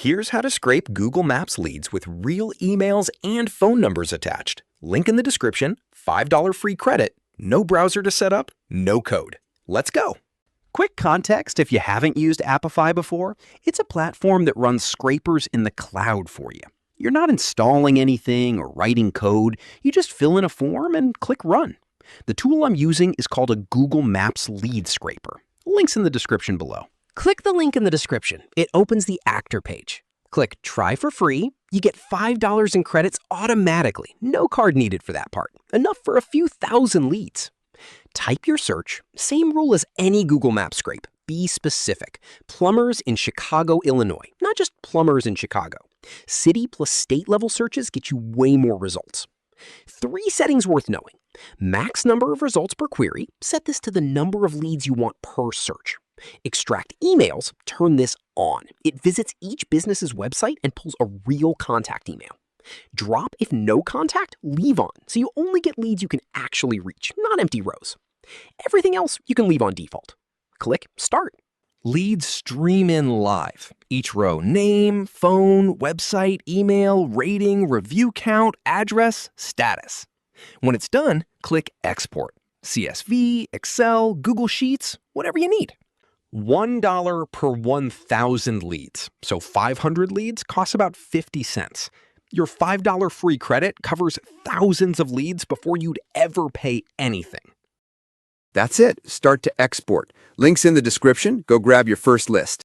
Here's how to scrape Google Maps leads with real emails and phone numbers attached. Link in the description, $5 free credit, no browser to set up, no code. Let's go. Quick context if you haven't used Appify before, it's a platform that runs scrapers in the cloud for you. You're not installing anything or writing code, you just fill in a form and click Run. The tool I'm using is called a Google Maps lead scraper. Link's in the description below. Click the link in the description. It opens the Actor page. Click Try for free. You get $5 in credits automatically. No card needed for that part. Enough for a few thousand leads. Type your search. Same rule as any Google Maps scrape. Be specific. Plumbers in Chicago, Illinois. Not just plumbers in Chicago. City plus state level searches get you way more results. 3 settings worth knowing. Max number of results per query. Set this to the number of leads you want per search. Extract emails. Turn this on. It visits each business's website and pulls a real contact email. dropIfNoContact, leave on, so you only get leads you can actually reach, not empty rows. Everything else you can leave on default. Click Start. Leads stream in live. Each row: name, phone, website, email, rating, review count, address, status. When it's done, click Export. CSV, Excel, Google Sheets, whatever you need. $1 per 1,000 leads. So 500 leads costs about 50 cents. Your $5 free credit covers thousands of leads before you'd ever pay anything. That's it. Start to export. Links in the description. Go grab your first list.